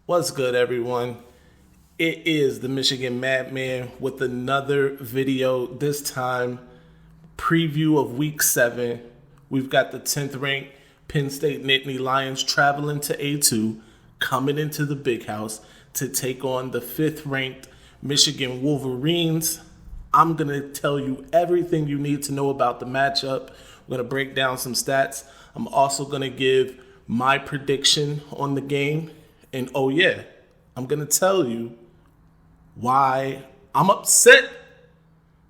What's good, everyone? It is the Michigan Madman with another video, this time preview of Week 7. We've got the 10th ranked Penn State Nittany Lions traveling to A2, coming into the Big House to take on the 5th ranked Michigan Wolverines. I'm going to tell you everything you need to know about the matchup. We're going to break down some stats. I'm also going to give my prediction on the game. And oh yeah, I'm going to tell you why I'm upset.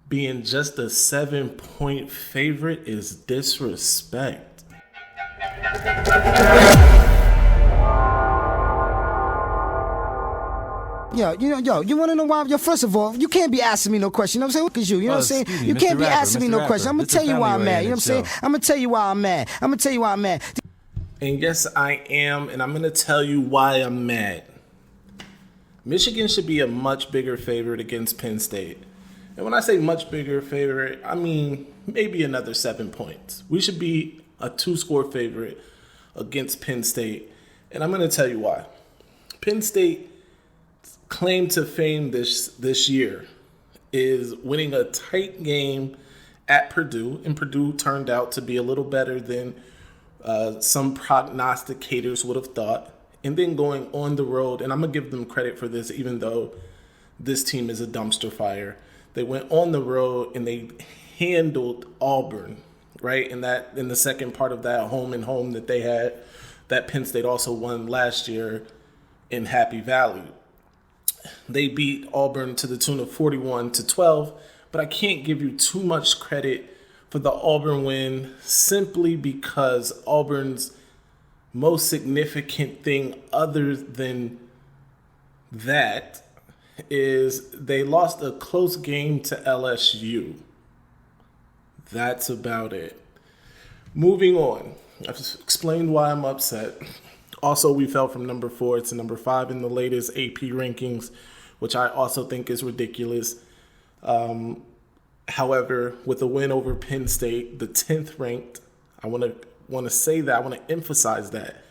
Being just a 7-point favorite is disrespect. You want to know why? First of all, you can't be asking me no question. You know what I'm saying? Look at you. You know what I'm saying? You can't be asking me no question. I'm going to tell you why I'm mad. You know what I'm saying? I'm going to tell you why I'm mad. And yes, I am, and I'm going to tell you why I'm mad. Michigan should be a much bigger favorite against Penn State. And when I say much bigger favorite, I mean maybe another 7 points. We should be a 2-score favorite against Penn State, and I'm going to tell you why. Penn State claim to fame this year is winning a tight game at Purdue, and Purdue turned out to be a little better than some prognosticators would have thought, and then going on the road, and I'm going to give them credit for this even though this team is a dumpster fire. They went on the road and they handled Auburn, right? In the second part of that home and home that they had, that Penn State also won last year in Happy Valley. They beat Auburn to the tune of 41-12, but I can't give you too much credit for the Auburn win simply because Auburn's most significant thing other than that is they lost a close game to LSU. That's about it. Moving on. I've explained why I'm upset. Also, we fell from number 4 to number 5 in the latest AP rankings, which I also think is ridiculous. However, with a win over Penn State, the 10th ranked, I want to say that, I want to emphasize that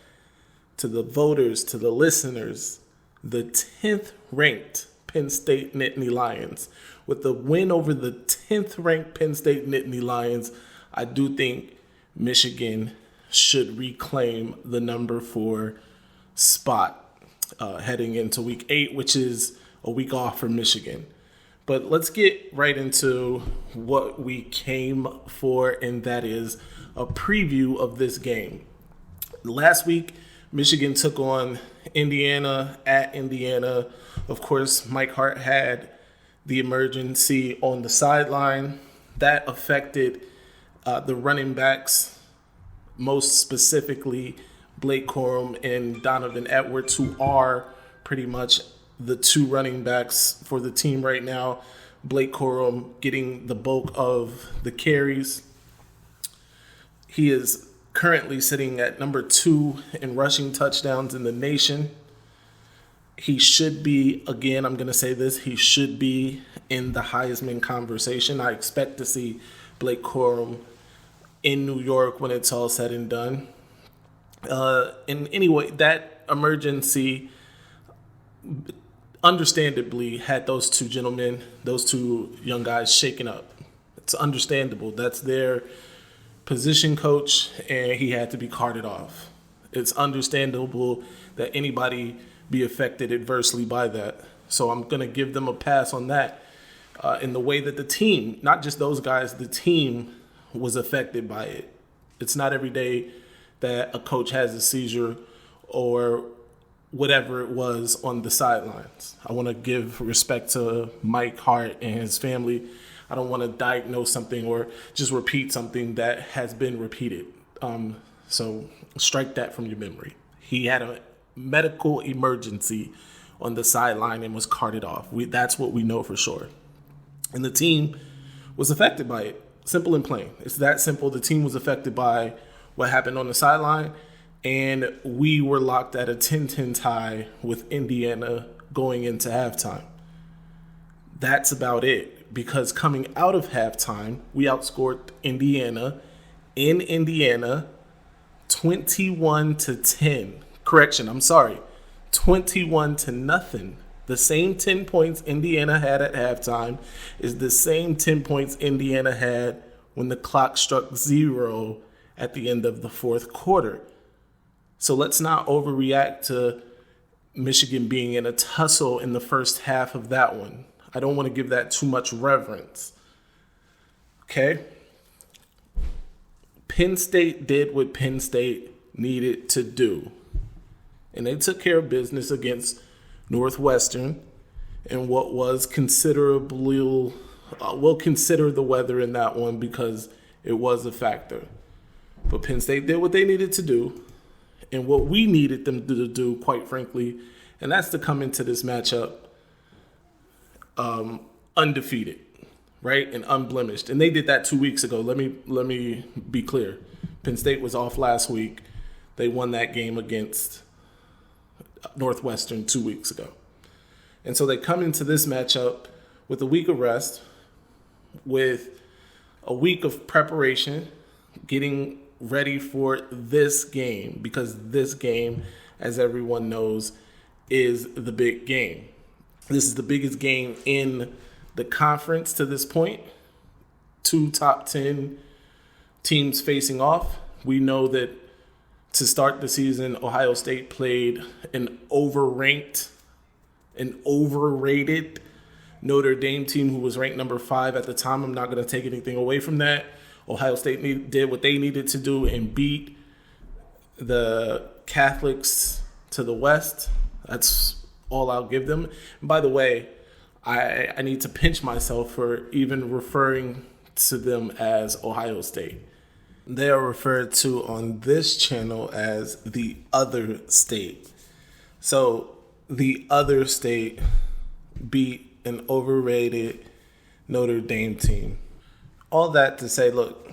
to the voters, to the listeners, the 10th ranked Penn State Nittany Lions. With the win over the 10th ranked Penn State Nittany Lions, I do think Michigan should reclaim the number 4 spot heading into Week 8, which is a week off for Michigan. But let's get right into what we came for, and that is a preview of this game. Last week, Michigan took on Indiana at Indiana. Of course, Mike Hart had the emergency on the sideline. That affected the running backs, most specifically Blake Corum and Donovan Edwards, who are pretty much the 2 running backs for the team right now. Blake Corum getting the bulk of the carries. He is currently sitting at number 2 in rushing touchdowns in the nation. He should be, again, I'm going to say this, he should be in the Heisman conversation. I expect to see Blake Corum in New York when it's all said and done. And anyway, that emergency understandably had those 2 gentlemen, those 2 young guys shaken up. It's understandable. That's their position coach, and he had to be carted off. It's understandable that anybody be affected adversely by that. So I'm going to give them a pass on that. In the way that the team, not just those guys, the team was affected by it. It's not every day that a coach has a seizure or whatever it was on the sidelines. I want to give respect to Mike Hart and his family. I don't want to diagnose something or just repeat something that has been repeated. So strike that from your memory. He had a medical emergency on the sideline and was carted off. That's what we know for sure. And the team was affected by it. Simple and plain. It's that simple. The team was affected by what happened on the sideline, and we were locked at a 10-10 tie with Indiana going into halftime. That's about it, because coming out of halftime, we outscored Indiana in Indiana 21-10. Correction, I'm sorry. 21-0. The same 10 points Indiana had at halftime is the same 10 points Indiana had when the clock struck 0 at the end of the fourth quarter. So let's not overreact to Michigan being in a tussle in the first half of that one. I don't want to give that too much reverence. Okay? Penn State did what Penn State needed to do. And they took care of business against Northwestern and what was considerably, we'll consider the weather in that one because it was a factor. But Penn State did what they needed to do and what we needed them to do, quite frankly, and that's to come into this matchup undefeated, right, and unblemished. And they did that 2 weeks ago. Let me be clear. Penn State was off last week. They won that game against Northwestern 2 weeks ago. And so they come into this matchup with a week of rest, with a week of preparation, getting ready for this game, because this game, as everyone knows, is the big game. This is the biggest game in the conference to this point. 2 top 10 teams facing off. We know that to start the season, Ohio State played an overranked, an overrated Notre Dame team who was ranked number 5 at the time. I'm not going to take anything away from that. Ohio State did what they needed to do and beat the Catholics to the West. That's all I'll give them. And by the way, I need to pinch myself for even referring to them as Ohio State. They are referred to on this channel as the other state. So the other state beat an overrated Notre Dame team. All that to say, look,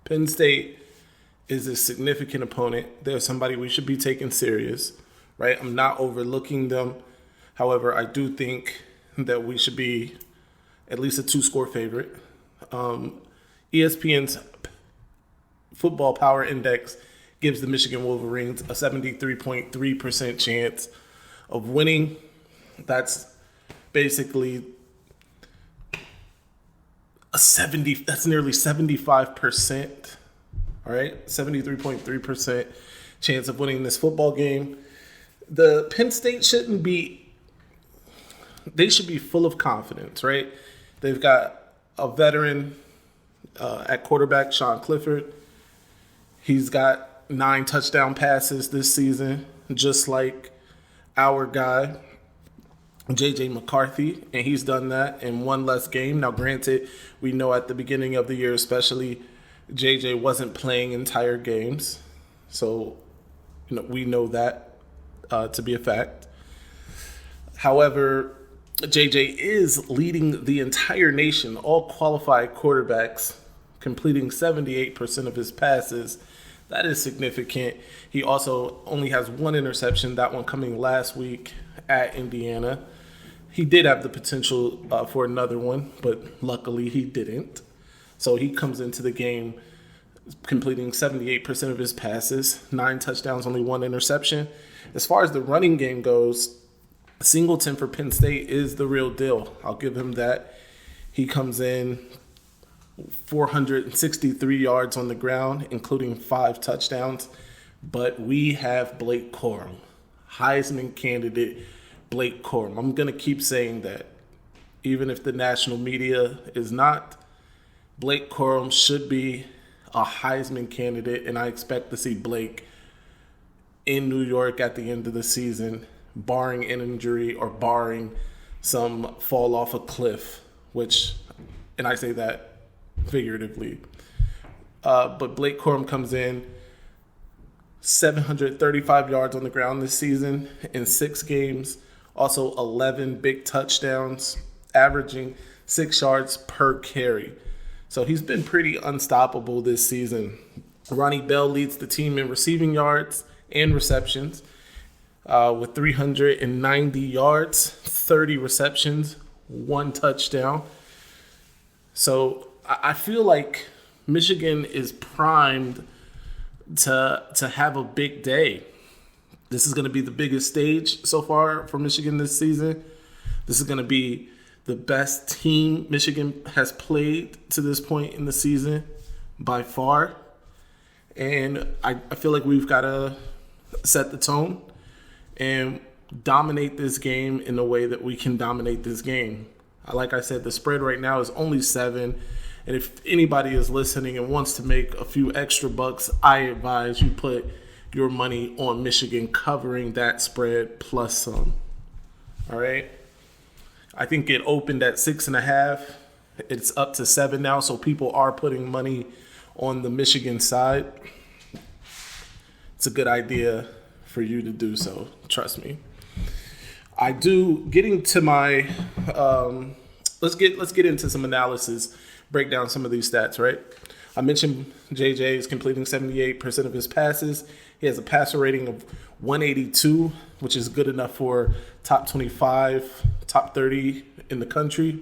Penn State is a significant opponent. They're somebody we should be taking serious, right? I'm not overlooking them. However, I do think that we should be at least a 2-score favorite. ESPN's Football Power Index gives the Michigan Wolverines a 73.3% chance of winning. That's basically that's nearly 75%. All right, 73.3% chance of winning this football game. The Penn State they should be full of confidence, right? They've got a veteran at quarterback, Sean Clifford. He's got 9 touchdown passes this season, just like our guy, J.J. McCarthy, and he's done that in one less game. Now, granted, we know at the beginning of the year, especially, J.J. wasn't playing entire games. So, we know that to be a fact. However, J.J. is leading the entire nation, all qualified quarterbacks, completing 78% of his passes. That is significant. He also only has 1 interception, that one coming last week at Indiana. He did have the potential for another one, but luckily he didn't. So he comes into the game completing 78% of his passes, 9 touchdowns, only 1 interception. As far as the running game goes, Singleton for Penn State is the real deal. I'll give him that. He comes in 463 yards on the ground, including 5 touchdowns. But we have Blake Corum, Heisman candidate Blake Corum. I'm going to keep saying that. Even if the national media is not, Blake Corum should be a Heisman candidate, and I expect to see Blake in New York at the end of the season, barring an injury or barring some fall off a cliff, and I say that figuratively. But Blake Corum comes in 735 yards on the ground this season in 6 games. Also 11 big touchdowns, averaging 6 yards per carry. So he's been pretty unstoppable this season. Ronnie Bell leads the team in receiving yards and receptions with 390 yards, 30 receptions, 1 touchdown. So I feel like Michigan is primed to have a big day. This is going to be the biggest stage so far for Michigan this season. This is going to be the best team Michigan has played to this point in the season by far. And I feel like we've got to set the tone and dominate this game in the way that we can dominate this game. Like I said, the spread right now is only 7. And if anybody is listening and wants to make a few extra bucks, I advise you put your money on Michigan covering that spread plus some. All right. I think it opened at 6.5. It's up to 7 now, so people are putting money on the Michigan side. It's a good idea for you to do so. Trust me. Getting to my let's get into some analysis, break down some of these stats, right? I mentioned JJ is completing 78% of his passes. He has a passer rating of 182, which is good enough for top 25, top 30 in the country.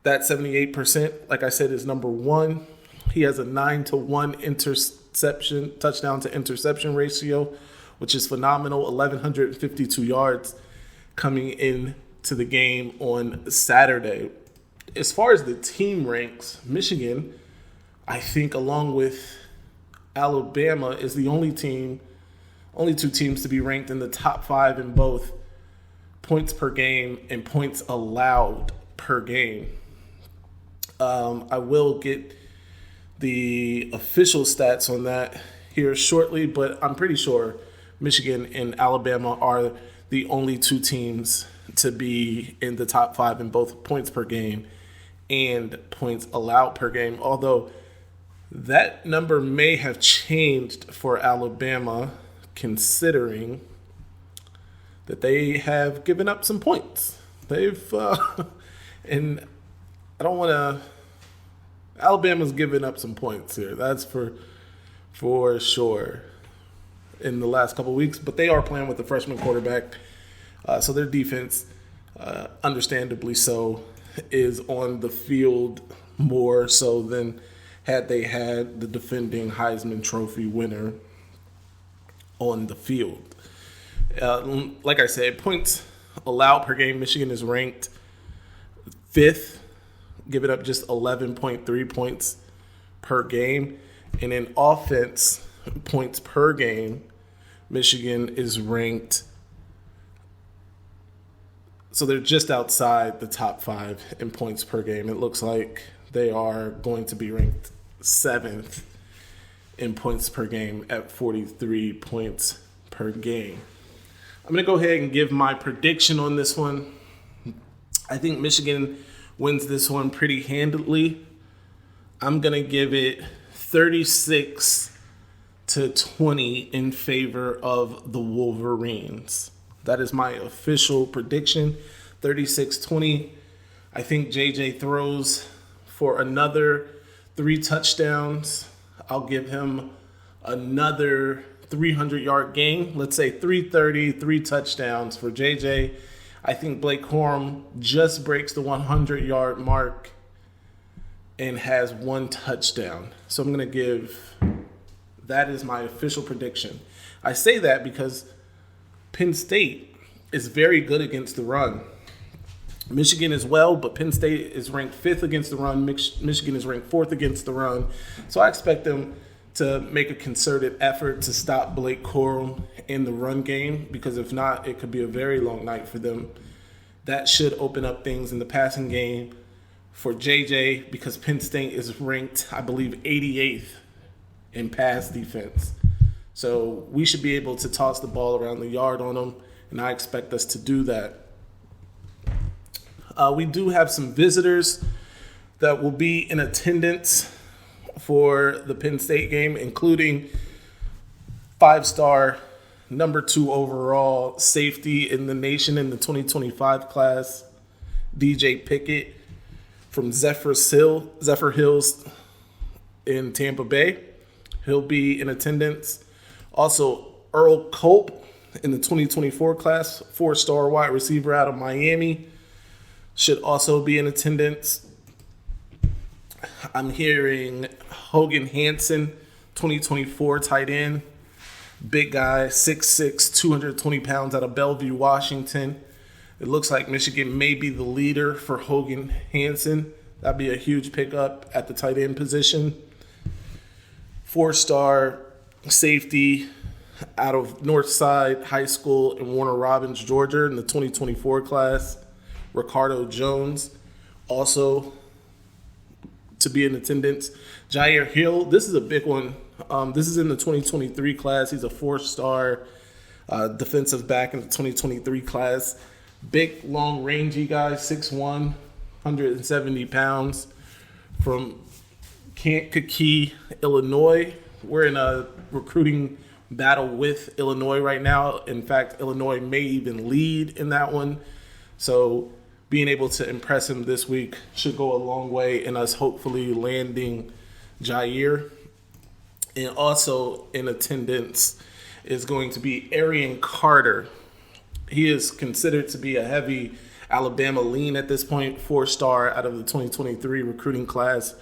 That 78%, like I said, is number 1. He has a 9-to-1 touchdown to interception ratio, which is phenomenal. 1,152 yards coming into the game on Saturday. As far as the team ranks, Michigan, I think, along with Alabama, is the only two teams to be ranked in the top 5 in both points per game and points allowed per game. I will get the official stats on that here shortly, but I'm pretty sure Michigan and Alabama are the only 2 teams to be in the top 5 in both points per game and points allowed per game, although that number may have changed for Alabama, considering that they have given up some points. And I don't want to. Alabama's given up some points here. That's for sure in the last couple of weeks. But they are playing with a freshman quarterback, so their defense, understandably so, is on the field more so than had they had the defending Heisman Trophy winner on the field. Like I said, points allowed per game, Michigan is ranked 5th, giving up just 11.3 points per game. And in offense, points per game, Michigan is ranked, so they're just outside the top 5 in points per game. It looks like they are going to be ranked 7th in points per game at 43 points per game. I'm going to go ahead and give my prediction on this one. I think Michigan wins this one pretty handily. I'm going to give it 36-20 in favor of the Wolverines. That is my official prediction, 36-20. I think JJ throws for another 3 touchdowns. I'll give him another 300-yard game. Let's say 330, 3 touchdowns for JJ. I think Blake Corum just breaks the 100-yard mark and has 1 touchdown. So I'm going to give, that is my official prediction. I say that because Penn State is very good against the run. Michigan as well, but Penn State is ranked 5th against the run. Michigan is ranked 4th against the run. So I expect them to make a concerted effort to stop Blake Corum in the run game, because if not, it could be a very long night for them. That should open up things in the passing game for JJ, because Penn State is ranked, I believe, 88th in pass defense. So we should be able to toss the ball around the yard on them, and I expect us to do that. We do have some visitors that will be in attendance for the Penn State game, including 5-star, number 2 overall safety in the nation in the 2025 class, DJ Pickett from Zephyr Hills in Tampa Bay. He'll be in attendance. Also, Earl Culp in the 2024 class, 4-star wide receiver out of Miami, should also be in attendance. I'm hearing Hogan Hansen, 2024 tight end Big guy, 6'6", 220 pounds out of Bellevue, Washington. It looks like Michigan may be the leader for Hogan Hansen. That'd be a huge pickup at the tight end position. 4-star safety out of Northside High School in Warner Robins, Georgia in the 2024 class. Ricardo Jones also to be in attendance. Jair Hill, this is a big one. This is in the 2023 class. He's a 4-star defensive back in the 2023 class. Big, long, rangy guy, 6'1", 170 pounds from Kankakee, Illinois. We're in a recruiting battle with Illinois right now. In fact, Illinois may even lead in that one. So being able to impress him this week should go a long way in us hopefully landing Jair. And also in attendance is going to be Arian Carter. He is considered to be a heavy Alabama lean at this point, 4-star out of the 2023 recruiting class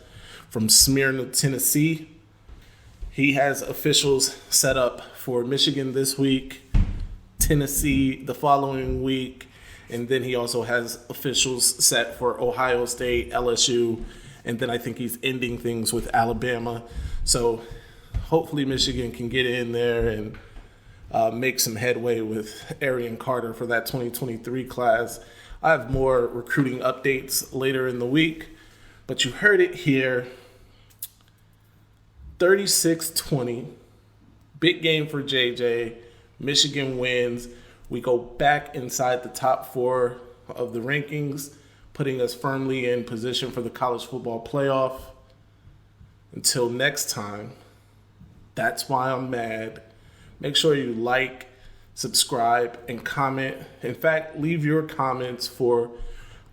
from Smyrna, Tennessee. He has officials set up for Michigan this week, Tennessee the following week, and then he also has officials set for Ohio State, LSU, and then I think he's ending things with Alabama. So hopefully Michigan can get in there and make some headway with Arian Carter for that 2023 class. I have more recruiting updates later in the week, but you heard it here. 36-20, big game for JJ. Michigan wins. We go back inside the top 4 of the rankings, putting us firmly in position for the college football playoff. Until next time, that's why I'm mad. Make sure you like, subscribe, and comment. In fact, leave your comments for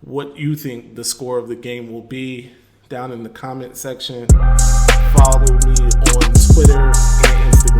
what you think the score of the game will be down in the comment section. Follow me on Twitter and Instagram.